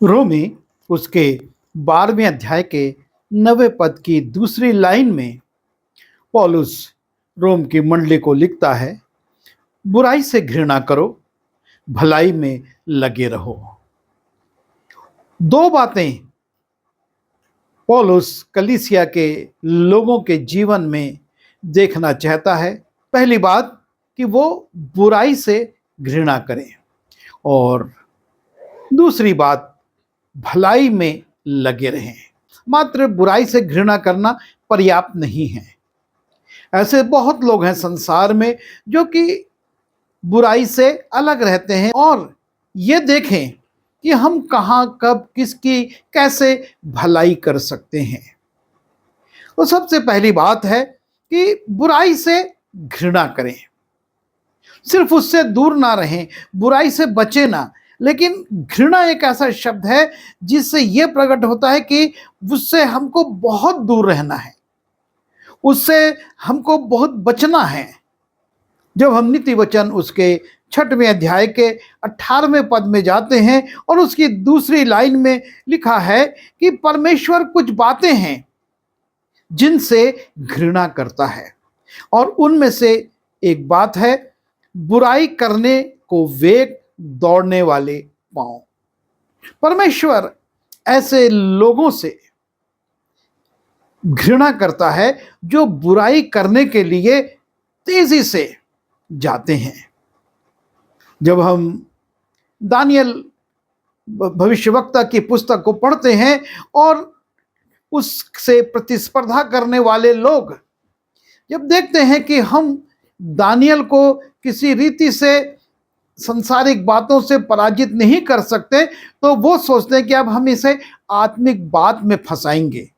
रोमी उसके 12वें अध्याय के 9वें पद की दूसरी लाइन में पौलुस रोम की मंडली को लिखता है, बुराई से घृणा करो, भलाई में लगे रहो। दो बातें पौलुस कलीसिया के लोगों के जीवन में देखना चाहता है। पहली बात कि वो बुराई से घृणा करें, और दूसरी बात भलाई में लगे रहें। मात्र बुराई से घृणा करना पर्याप्त नहीं है। ऐसे बहुत लोग हैं संसार में जो कि बुराई से अलग रहते हैं और ये देखें कि हम कहाँ, कब, किसकी कैसे भलाई कर सकते हैं। तो सबसे पहली बात है कि बुराई से घृणा करें, सिर्फ उससे दूर ना रहें, बुराई से बचे ना। लेकिन घृणा एक ऐसा शब्द है जिससे यह प्रकट होता है कि उससे हमको बहुत दूर रहना है, उससे हमको बहुत बचना है। जब हम नीति वचन उसके 6वें अध्याय के 18वें पद में जाते हैं और उसकी दूसरी लाइन में लिखा है कि परमेश्वर कुछ बातें हैं जिनसे घृणा करता है, और उनमें से एक बात है बुराई करने को वेग दौड़ने वाले पांव। परमेश्वर ऐसे लोगों से घृणा करता है जो बुराई करने के लिए तेजी से जाते हैं। जब हम दानियल भविष्यवक्ता की पुस्तक को पढ़ते हैं और उससे प्रतिस्पर्धा करने वाले लोग जब देखते हैं कि हम दानियल को किसी रीति से संसारिक बातों से पराजित नहीं कर सकते, तो वो सोचते हैं कि अब हम इसे आत्मिक बात में फंसाएंगे,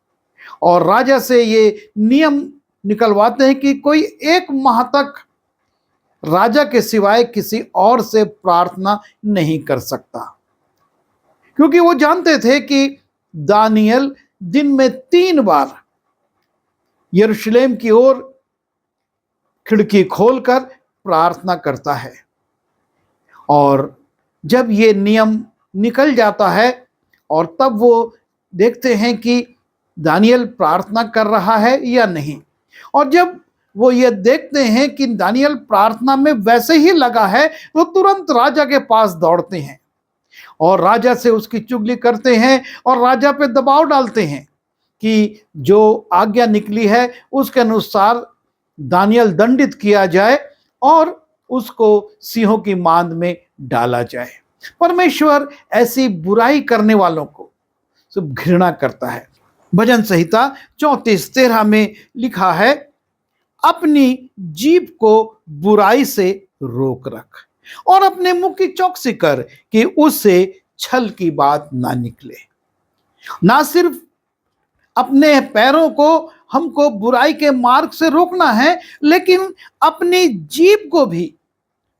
और राजा से ये नियम निकलवाते हैं कि कोई 1 माह तक राजा के सिवाय किसी और से प्रार्थना नहीं कर सकता, क्योंकि वो जानते थे कि दानियल दिन में 3 बार यरूशलेम की ओर खिड़की खोलकर प्रार्थना करता है। और जब ये नियम निकल जाता है और तब वो देखते हैं कि दानियल प्रार्थना कर रहा है या नहीं, और जब वो ये देखते हैं कि दानियल प्रार्थना में वैसे ही लगा है, तो तुरंत राजा के पास दौड़ते हैं और राजा से उसकी चुगली करते हैं और राजा पे दबाव डालते हैं कि जो आज्ञा निकली है उसके अनुसार दानियल दंडित किया जाए और उसको सिंहों की मांद में डाला जाए। परमेश्वर ऐसी बुराई करने वालों को सब घृणा करता है। भजन संहिता 34:13 में लिखा है, अपनी जीभ को बुराई से रोक रख और अपने मुंह की चौकसी कर कि उससे छल की बात ना निकले। ना सिर्फ अपने पैरों को हमको बुराई के मार्ग से रोकना है, लेकिन अपनी जीभ को भी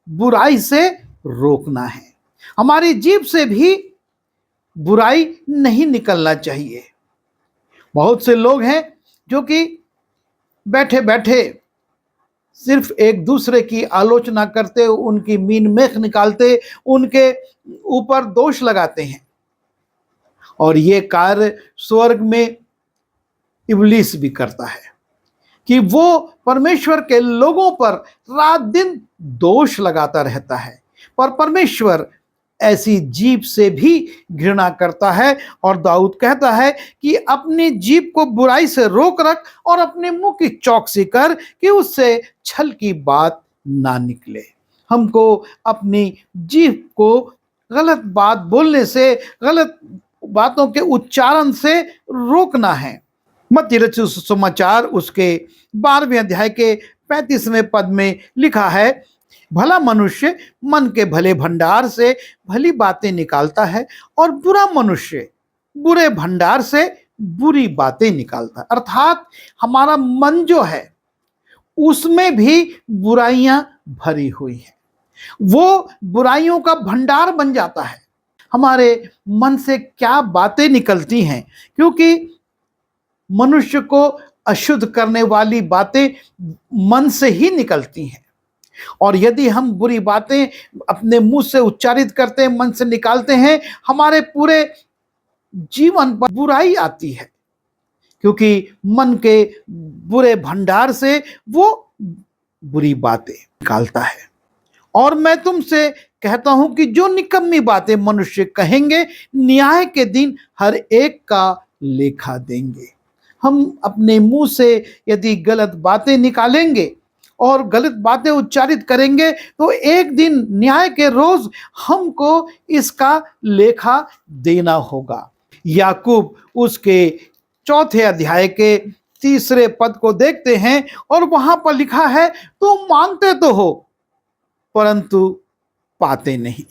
बुराई से रोकना है। हमारी जीभ से भी बुराई नहीं निकलना चाहिए। बहुत से लोग हैं जो कि बैठे बैठे सिर्फ एक दूसरे की आलोचना करते, उनकी मीन मेख निकालते, उनके ऊपर दोष लगाते हैं, और ये कार्य स्वर्ग में इब्लीस भी करता है कि वो परमेश्वर के लोगों पर रात दिन दोष लगाता रहता है। पर परमेश्वर ऐसी जीभ से भी घृणा करता है, और दाऊद कहता है कि अपनी जीभ को बुराई से रोक रख और अपने मुंह की चौकसी कर कि उससे छल की बात ना निकले। हमको अपनी जीभ को गलत बात बोलने से, गलत बातों के उच्चारण से रोकना है। मत्ती रचित सुसमाचार उसके 12वें अध्याय के 35वें पद में लिखा है, भला मनुष्य मन के भले भंडार से भली बातें निकालता है और बुरा मनुष्य बुरे भंडार से बुरी बातें निकालता है। अर्थात हमारा मन जो है उसमें भी बुराइयां भरी हुई है, वो बुराइयों का भंडार बन जाता है। हमारे मन से क्या बातें निकलती हैं, क्योंकि मनुष्य को अशुद्ध करने वाली बातें मन से ही निकलती हैं, और यदि हम बुरी बातें अपने मुंह से उच्चारित करते हैं, मन से निकालते हैं, हमारे पूरे जीवन पर बुराई आती है, क्योंकि मन के बुरे भंडार से वो बुरी बातें निकालता है। और मैं तुमसे कहता हूं कि जो निकम्मी बातें मनुष्य कहेंगे, न्याय के दिन हर एक का लेखा देंगे। हम अपने मुंह से यदि गलत बातें निकालेंगे और गलत बातें उच्चारित करेंगे, तो एक दिन न्याय के रोज हमको इसका लेखा देना होगा। याकूब उसके 4 अध्याय के 3 पद को देखते हैं और वहां पर लिखा है, तुम मांगते तो हो परंतु पाते नहीं,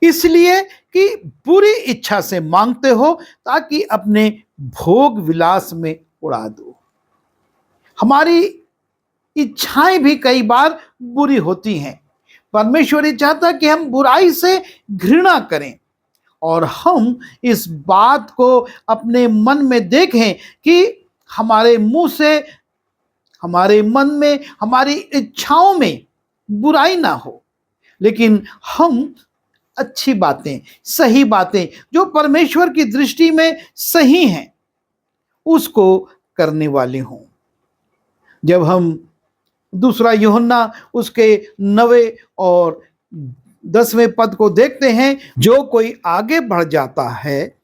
इसलिए कि बुरी इच्छा से मांगते हो ताकि अपने भोग विलास में उड़ा दो। हमारी इच्छाएं भी कई बार बुरी होती हैं। परमेश्वर ये चाहता है कि हम बुराई से घृणा करें और हम इस बात को अपने मन में देखें कि हमारे मुंह से, हमारे मन में, हमारी इच्छाओं में बुराई ना हो, लेकिन हम अच्छी बातें, सही बातें जो परमेश्वर की दृष्टि में सही हैं, उसको करने वाले हों। जब हम 2 यूहन्ना उसके 9 और 10वें पद को देखते हैं, जो कोई आगे बढ़ जाता है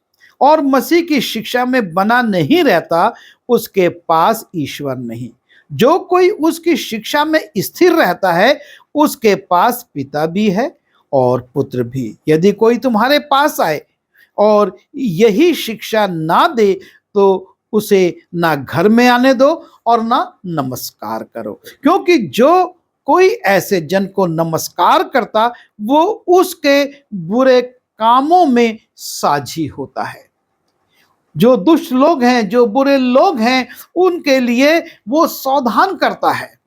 और मसीह की शिक्षा में बना नहीं रहता, उसके पास ईश्वर नहीं। जो कोई उसकी शिक्षा में स्थिर रहता है, उसके पास पिता भी है और पुत्र भी। यदि कोई तुम्हारे पास आए और यही शिक्षा ना दे, तो उसे ना घर में आने दो और ना नमस्कार करो, क्योंकि जो कोई ऐसे जन को नमस्कार करता, वो उसके बुरे कामों में साझी होता है। जो दुष्ट लोग हैं, जो बुरे लोग हैं, उनके लिए वो सावधान करता है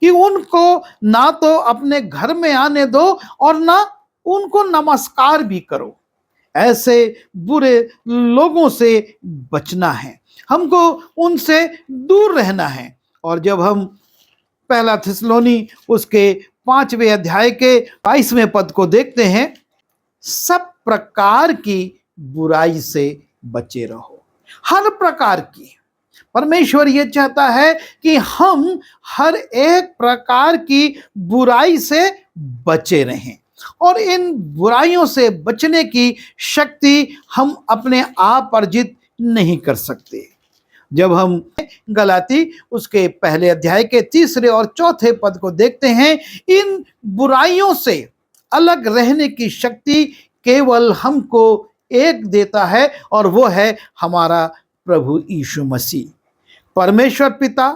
कि उनको ना तो अपने घर में आने दो और ना उनको नमस्कार भी करो। ऐसे बुरे लोगों से बचना है, हमको उनसे दूर रहना है। और जब हम 1 थिस्सलुनी उसके 5वें अध्याय के 22वें पद को देखते हैं, सब प्रकार की बुराई से बचे रहो। हर प्रकार की, परमेश्वर ये चाहता है कि हम हर एक प्रकार की बुराई से बचे रहें, और इन बुराइयों से बचने की शक्ति हम अपने आप अर्जित नहीं कर सकते। जब हम गलाती उसके 1 अध्याय के 3 और 4 पद को देखते हैं, इन बुराइयों से अलग रहने की शक्ति केवल हमको एक देता है, और वो है हमारा प्रभु यीशु मसीह। परमेश्वर पिता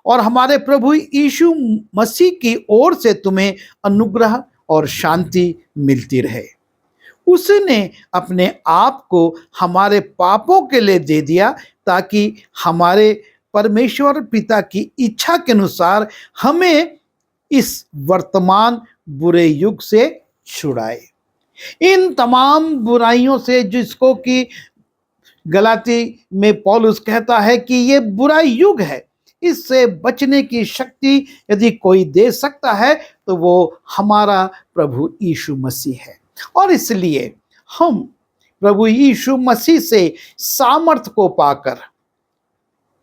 और हमारे प्रभु यीशु मसीह की ओर से तुम्हें अनुग्रह और शांति मिलती रहे। उसने अपने आप को हमारे पापों के लिए दे दिया, ताकि हमारे परमेश्वर पिता की इच्छा के अनुसार हमें इस वर्तमान बुरे युग से छुड़ाए। इन तमाम बुराइयों से, जिसको कि गलाती में पौलुस कहता है कि ये बुरा युग है, इससे बचने की शक्ति यदि कोई दे सकता है तो वो हमारा प्रभु यीशु मसीह है। और इसलिए हम प्रभु यीशु मसीह से सामर्थ को पाकर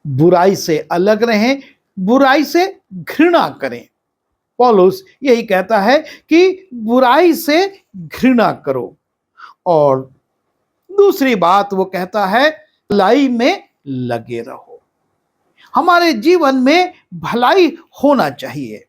बुराई से अलग रहें, बुराई से घृणा करें। पौलुस यही कहता है कि बुराई से घृणा करो। और दूसरी बात वो कहता है, भलाई में लगे रहो। हमारे जीवन में भलाई होना चाहिए,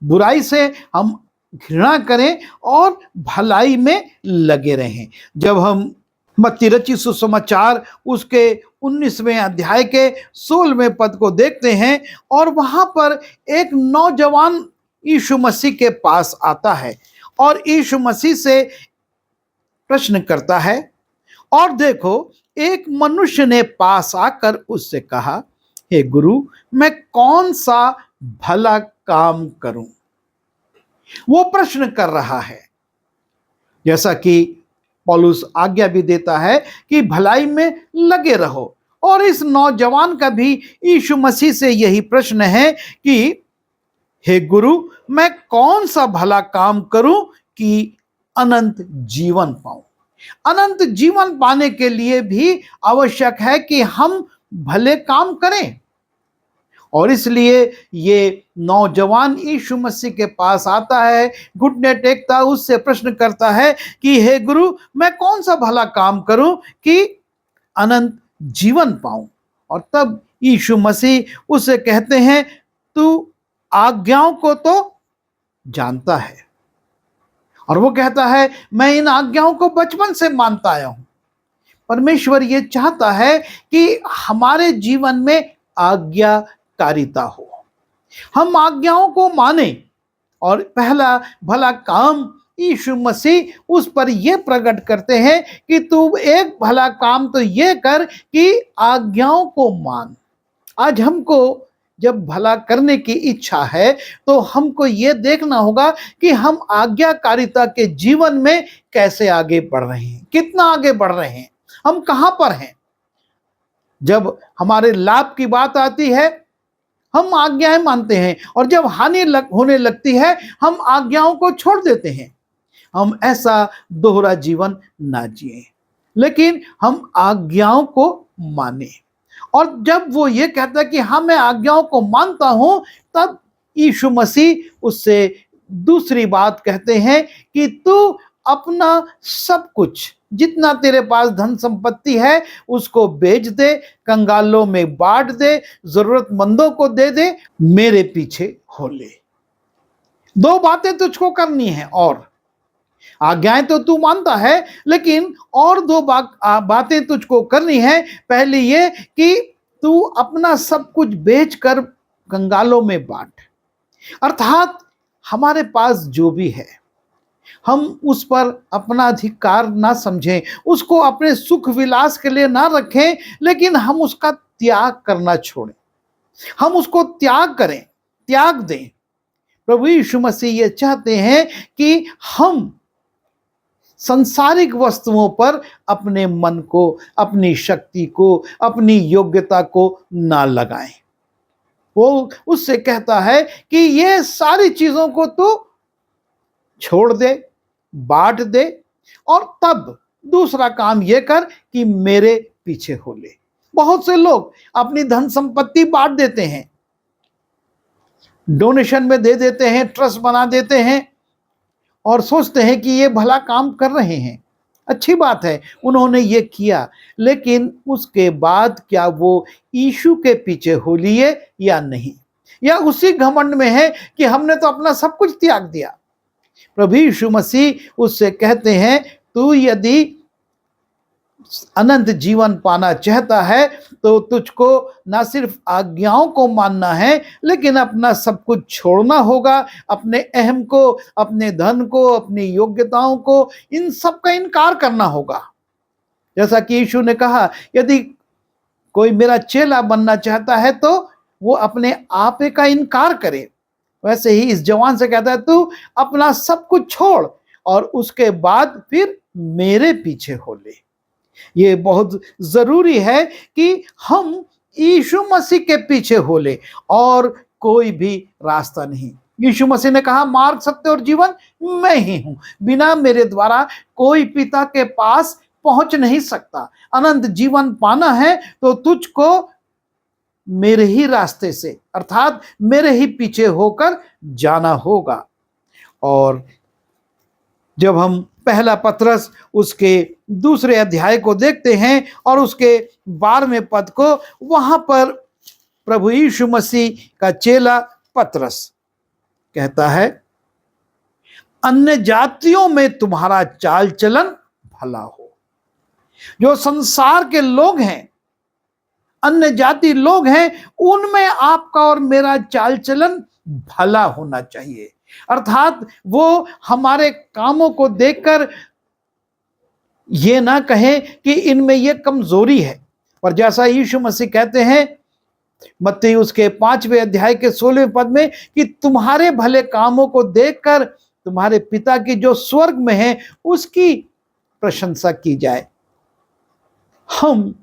बुराई से हम घृणा करें और भलाई में लगे रहें। जब हम मत्ती रचित सुसमाचार उसके 19वें अध्याय के 16वें पद को देखते हैं, और वहां पर एक नौजवान यीशु मसीह के पास आता है और यीशु मसीह से प्रश्न करता है। और देखो, एक मनुष्य ने पास आकर उससे कहा, हे गुरु, मैं कौन सा भला काम करूं? वो प्रश्न कर रहा है। जैसा कि पौलुस आज्ञा भी देता है कि भलाई में लगे रहो, और इस नौजवान का भी यीशु मसीह से यही प्रश्न है कि हे गुरु, मैं कौन सा भला काम करूं कि अनंत जीवन पाऊं? अनंत जीवन पाने के लिए भी आवश्यक है कि हम भले काम करें। और इसलिए ये नौजवान यीशु मसीह के पास आता है, घुटने टेकता, उससे प्रश्न करता है कि हे गुरु, मैं कौन सा भला काम करूं कि अनंत जीवन पाऊं। और तब यीशु मसीह उससे कहते हैं, तू आज्ञाओं को तो जानता है। और वो कहता है, मैं इन आज्ञाओं को बचपन से मानता आया हूं। परमेश्वर ये चाहता है कि हमारे जीवन में आज्ञाकारिता हो, हम आज्ञाओं को माने। और पहला भला काम यीशु मसीह उस पर यह प्रकट करते हैं कि तू एक भला काम तो ये कर कि आज्ञाओं को मान। आज हमको जब भला करने की इच्छा है तो हमको ये देखना होगा कि हम आज्ञाकारिता के जीवन में कैसे आगे बढ़ रहे हैं, कितना आगे बढ़ रहे हैं, हम कहां पर हैं। जब हमारे लाभ की बात आती है हम आज्ञाएं मानते हैं, और जब हानि होने लगती है हम आज्ञाओं को छोड़ देते हैं। हम ऐसा दोहरा जीवन ना जिए, लेकिन हम आज्ञाओं को माने। और जब वो ये कहता है कि हाँ मैं आज्ञाओं को मानता हूं, तब यीशु मसीह उससे दूसरी बात कहते हैं कि तू अपना सब कुछ, जितना तेरे पास धन संपत्ति है, उसको बेच दे, कंगालों में बांट दे, जरूरतमंदों को दे दे, मेरे पीछे हो ले। दो बातें तुझको करनी है, और आज्ञाएं तो तू मानता है, लेकिन और दो बातें तुझको करनी है। पहली ये कि तू अपना सब कुछ बेचकर कंगालों में बांट। अर्थात हमारे पास जो भी है हम उस पर अपना अधिकार ना समझें, उसको अपने सुख विलास के लिए ना रखें, लेकिन हम उसका त्याग करना छोड़ें, हम उसको त्याग करें, त्याग दें। प्रभु यीशु मसीह ये चाहते हैं कि हम सांसारिक वस्तुओं पर अपने मन को, अपनी शक्ति को, अपनी योग्यता को ना लगाएं। वो उससे कहता है कि ये सारी चीजों को तो छोड़ दे, बांट दे, और तब दूसरा काम ये कर कि मेरे पीछे हो ले। बहुत से लोग अपनी धन संपत्ति बांट देते हैं, डोनेशन में दे देते हैं, ट्रस्ट बना देते हैं, और सोचते हैं कि ये भला काम कर रहे हैं। अच्छी बात है, उन्होंने ये किया, लेकिन उसके बाद क्या वो यीशु के पीछे हो लिए या नहीं, या उसी घमंड में है कि हमने तो अपना सब कुछ त्याग दिया। प्रभु यीशु मसीह उससे कहते हैं, तू यदि अनंत जीवन पाना चाहता है तो तुझको ना सिर्फ आज्ञाओं को मानना है, लेकिन अपना सब कुछ छोड़ना होगा, अपने अहम को, अपने धन को, अपनी योग्यताओं को, इन सब का इनकार करना होगा। जैसा कि यीशु ने कहा, यदि कोई मेरा चेला बनना चाहता है तो वो अपने आपे का इनकार करे। वैसे ही इस जवान से कहता है, तू अपना सब कुछ छोड़ और उसके बाद फिर मेरे पीछे हो ले। ये बहुत जरूरी है कि हम यीशु मसीह के पीछे हो ले, और कोई भी रास्ता नहीं। यीशु मसीह ने कहा, मार्ग, सत्य और जीवन मैं ही हूं, बिना मेरे द्वारा कोई पिता के पास पहुंच नहीं सकता। अनंत जीवन पाना है तो तुझको मेरे ही रास्ते से, अर्थात मेरे ही पीछे होकर जाना होगा। और जब हम पहला पतरस उसके दूसरे अध्याय को देखते हैं और उसके 12वें पद को, वहां पर प्रभु यीशु मसीह का चेला पतरस कहता है, अन्य जातियों में तुम्हारा चाल चलन भला हो। जो संसार के लोग हैं, अन्य जाति लोग हैं, उनमें आपका और मेरा चाल चलन भला होना चाहिए। अर्थात वो हमारे कामों को देखकर ये ना कहें कि इनमें ये कमजोरी है। और जैसा यीशु मसीह कहते हैं मत्ती उसके 5वें अध्याय के 16वें पद में कि तुम्हारे भले कामों को देखकर तुम्हारे पिता की जो स्वर्ग में है उसकी प्रशंसा की जाए। हम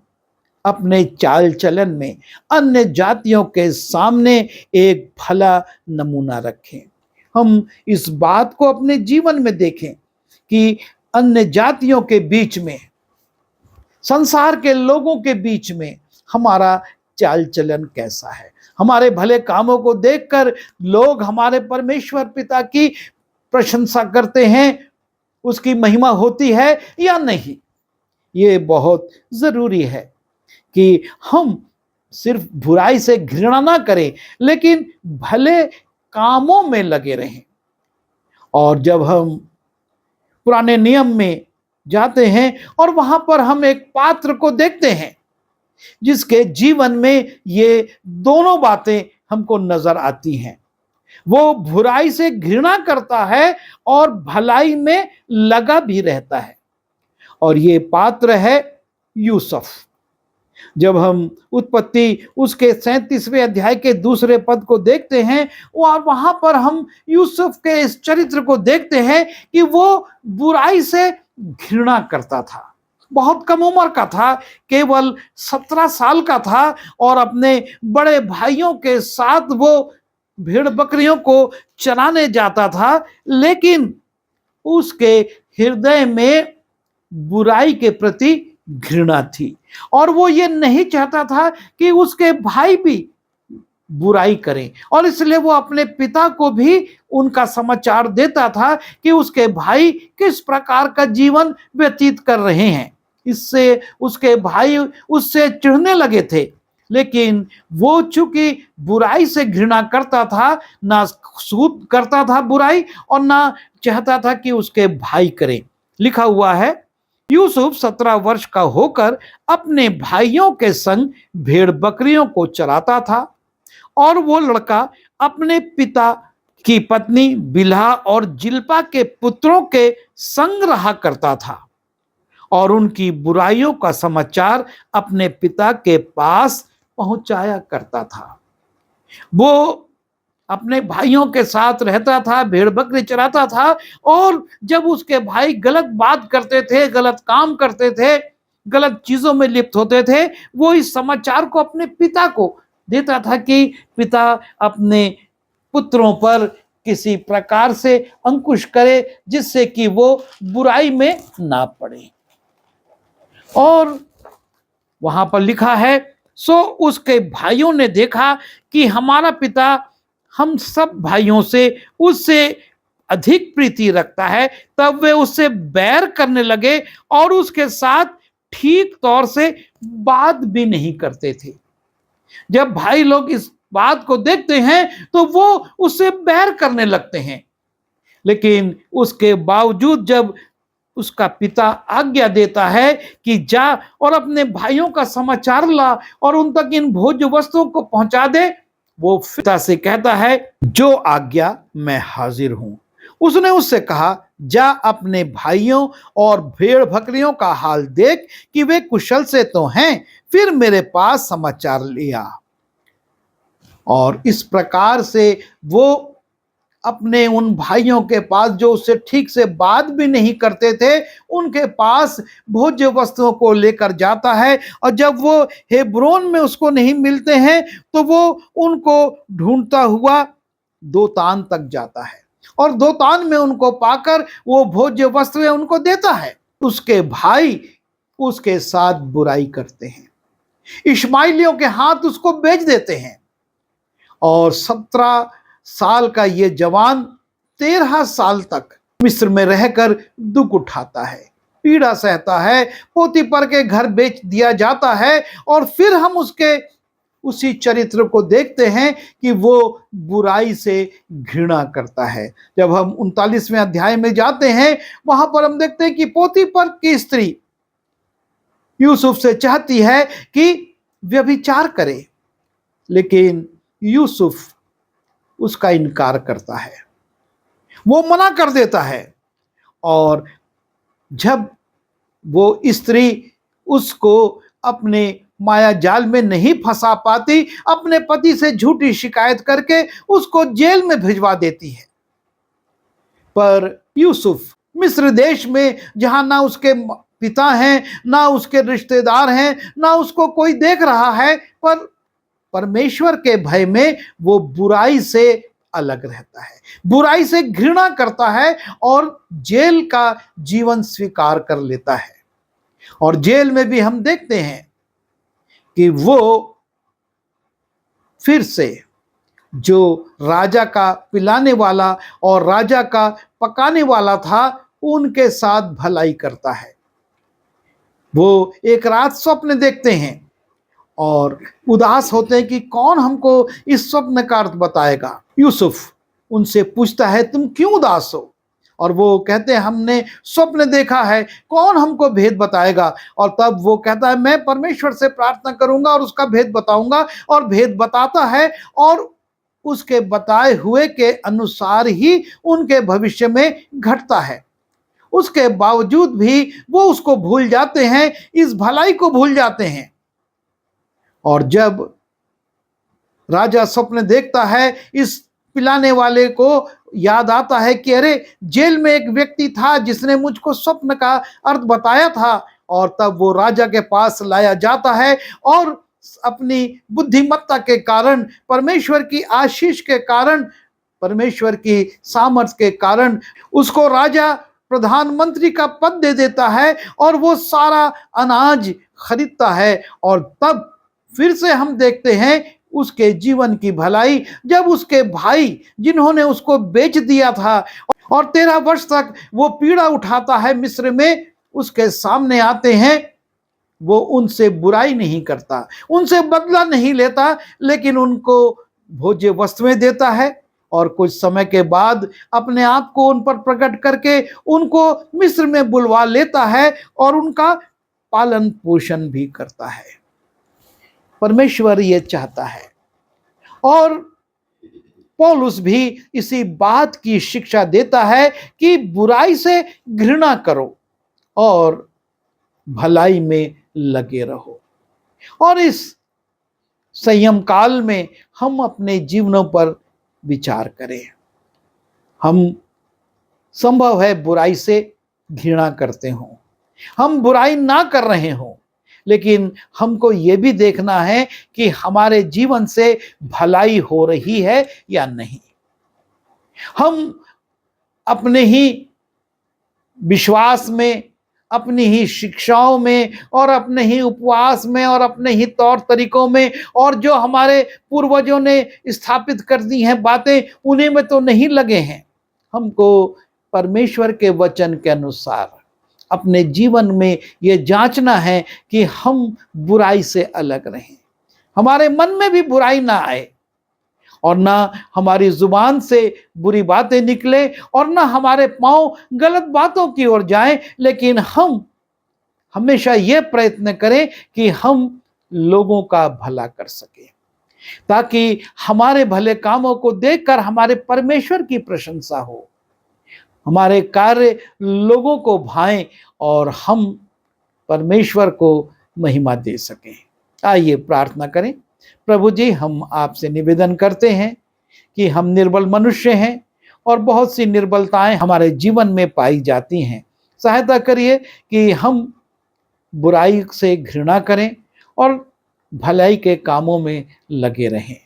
अपने चाल चलन में अन्य जातियों के सामने एक भला नमूना रखें। हम इस बात को अपने जीवन में देखें कि अन्य जातियों के बीच में, संसार के लोगों के बीच में हमारा चाल चलन कैसा है। हमारे भले कामों को देखकर लोग हमारे परमेश्वर पिता की प्रशंसा करते हैं, उसकी महिमा होती है या नहीं। ये बहुत जरूरी है कि हम सिर्फ बुराई से घृणा ना करें, लेकिन भले कामों में लगे रहें। और जब हम पुराने नियम में जाते हैं और वहां पर हम एक पात्र को देखते हैं जिसके जीवन में ये दोनों बातें हमको नजर आती हैं। वो बुराई से घृणा करता है और भलाई में लगा भी रहता है, और ये पात्र है यूसुफ। जब हम उत्पत्ति उसके 37वें अध्याय के दूसरे पद को देखते हैं और वहां पर हम यूसुफ के इस चरित्र को देखते हैं कि वो बुराई से घृणा करता था। बहुत कम उम्र का था, केवल 17 साल का था, और अपने बड़े भाइयों के साथ वो भेड़ बकरियों को चराने जाता था, लेकिन उसके हृदय में बुराई के प्रति घृणा थी और वो ये नहीं चाहता था कि उसके भाई भी बुराई करें, और इसलिए वो अपने पिता को भी उनका समाचार देता था कि उसके भाई किस प्रकार का जीवन व्यतीत कर रहे हैं। इससे उसके भाई उससे चिढ़ने लगे थे, लेकिन वो चूंकि बुराई से घृणा करता था, ना सूद करता था बुराई और ना चाहता था कि उसके भाई करें। लिखा हुआ है, यूसुफ 17 वर्ष का होकर अपने भाइयों के संग भेड़ बकरियों को चराता था, और वो लड़का अपने पिता की पत्नी बिल्हा और जिल्पा के पुत्रों के संग रहा करता था और उनकी बुराइयों का समाचार अपने पिता के पास पहुंचाया करता था। वो अपने भाइयों के साथ रहता था, भेड़ बकरी चराता था, और जब उसके भाई गलत बात करते थे, गलत काम करते थे, गलत चीजों में लिप्त होते थे, वो इस समाचार को अपने पिता को देता था कि पिता अपने पुत्रों पर किसी प्रकार से अंकुश करे जिससे कि वो बुराई में ना पड़े। और वहां पर लिखा है, सो उसके भाइयों ने देखा कि हमारा पिता हम सब भाइयों से उससे अधिक प्रीति रखता है, तब वे उससे बैर करने लगे और उसके साथ ठीक तौर से बात भी नहीं करते थे। जब भाई लोग इस बात को देखते हैं तो वो उससे बैर करने लगते हैं, लेकिन उसके बावजूद जब उसका पिता आज्ञा देता है कि जा और अपने भाइयों का समाचार ला और उन तक इन भोज्य वस्तुओं को पहुंचा दे, वो पिता से कहता है, जो आज्ञा मैं हाजिर हूं। उसने उससे कहा, जा अपने भाइयों और भेड़ बकरियों का हाल देख कि वे कुशल से तो हैं, फिर मेरे पास समाचार लिया। और इस प्रकार से वो अपने उन भाइयों के पास जो उससे ठीक से बात भी नहीं करते थे, उनके पास भोज्य वस्तुओं को लेकर जाता है, और जब वो हेब्रोन में उसको नहीं मिलते हैं तो वो उनको ढूंढता हुआ दोतान तक जाता है, और दोतान में उनको पाकर वो भोज्य वस्तुएं उनको देता है। उसके भाई उसके साथ बुराई करते हैं, इश्माइलियों के हाथ उसको बेच देते हैं, और 17 साल का ये जवान 13 साल तक मिस्र में रहकर दुख उठाता है, पीड़ा सहता है, पोतीपर के घर बेच दिया जाता है, और फिर हम उसके उसी चरित्र को देखते हैं कि वो बुराई से घृणा करता है। जब हम 39वें अध्याय में जाते हैं, वहां पर हम देखते हैं कि पोतीपर की स्त्री यूसुफ से चाहती है कि व्यभिचार करे, लेकिन यूसुफ उसका इनकार करता है, वो मना कर देता है। और जब वो स्त्री उसको अपने माया जाल में नहीं फंसा पाती, अपने पति से झूठी शिकायत करके उसको जेल में भिजवा देती है। पर यूसुफ मिस्र देश में, जहां ना उसके पिता हैं, ना उसके रिश्तेदार हैं, ना उसको कोई देख रहा है, पर परमेश्वर के भय में वो बुराई से अलग रहता है, बुराई से घृणा करता है और जेल का जीवन स्वीकार कर लेता है। और जेल में भी हम देखते हैं कि वो फिर से जो राजा का पिलाने वाला और राजा का पकाने वाला था, उनके साथ भलाई करता है। वो एक रात स्वप्न देखते हैं और उदास होते हैं कि कौन हमको इस स्वप्न का अर्थ बताएगा। यूसुफ उनसे पूछता है, तुम क्यों उदास हो? और वो कहते हैं, हमने स्वप्न देखा है, कौन हमको भेद बताएगा? और तब वो कहता है, मैं परमेश्वर से प्रार्थना करूंगा और उसका भेद बताऊंगा। और भेद बताता है और उसके बताए हुए के अनुसार ही उनके भविष्य में घटता है। उसके बावजूद भी वो उसको भूल जाते हैं, इस भलाई को भूल जाते हैं। और जब राजा स्वप्न देखता है, इस पिलाने वाले को याद आता है कि अरे, जेल में एक व्यक्ति था जिसने मुझको स्वप्न का अर्थ बताया था। और तब वो राजा के पास लाया जाता है और अपनी बुद्धिमत्ता के कारण, परमेश्वर की आशीष के कारण, परमेश्वर की सामर्थ के कारण उसको राजा प्रधानमंत्री का पद दे देता है और वो सारा अनाज खरीदता है। और तब फिर से हम देखते हैं उसके जीवन की भलाई, जब उसके भाई जिन्होंने उसको बेच दिया था और 13 वर्ष तक वो पीड़ा उठाता है मिस्र में, उसके सामने आते हैं। वो उनसे बुराई नहीं करता, उनसे बदला नहीं लेता, लेकिन उनको भोज्य वस्तुएं देता है और कुछ समय के बाद अपने आप को उन पर प्रकट करके उनको मिस्र में बुलवा लेता है और उनका पालन पोषण भी करता है। परमेश्वर ये चाहता है और पौलुस भी इसी बात की शिक्षा देता है कि बुराई से घृणा करो और भलाई में लगे रहो। और इस संयम काल में हम अपने जीवनों पर विचार करें। हम संभव है बुराई से घृणा करते हों, हम बुराई ना कर रहे हों, लेकिन हमको ये भी देखना है कि हमारे जीवन से भलाई हो रही है या नहीं। हम अपने ही विश्वास में, अपनी ही शिक्षाओं में और अपने ही उपवास में और अपने ही तौर तरीकों में और जो हमारे पूर्वजों ने स्थापित कर दी हैं बातें, उन्हीं में तो नहीं लगे हैं। हमको परमेश्वर के वचन के अनुसार अपने जीवन में ये जांचना है कि हम बुराई से अलग रहें, हमारे मन में भी बुराई ना आए और ना हमारी जुबान से बुरी बातें निकले और ना हमारे पांव गलत बातों की ओर जाएं, लेकिन हम हमेशा ये प्रयत्न करें कि हम लोगों का भला कर सकें, ताकि हमारे भले कामों को देखकर हमारे परमेश्वर की प्रशंसा हो, हमारे कार्य लोगों को भाएं और हम परमेश्वर को महिमा दे सकें। आइए प्रार्थना करें। प्रभु जी, हम आपसे निवेदन करते हैं कि हम निर्बल मनुष्य हैं और बहुत सी निर्बलताएं हमारे जीवन में पाई जाती हैं। सहायता करिए कि हम बुराई से घृणा करें और भलाई के कामों में लगे रहें।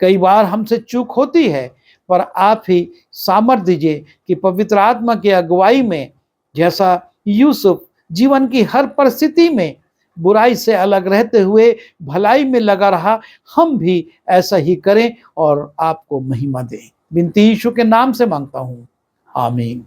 कई बार हमसे चूक होती है, पर आप ही सामर्थ दीजिए कि पवित्र आत्मा की अगुवाई में, जैसा यूसुफ जीवन की हर परिस्थिति में बुराई से अलग रहते हुए भलाई में लगा रहा, हम भी ऐसा ही करें और आपको महिमा दें। विनती यीशु के नाम से मांगता हूँ, आमीन।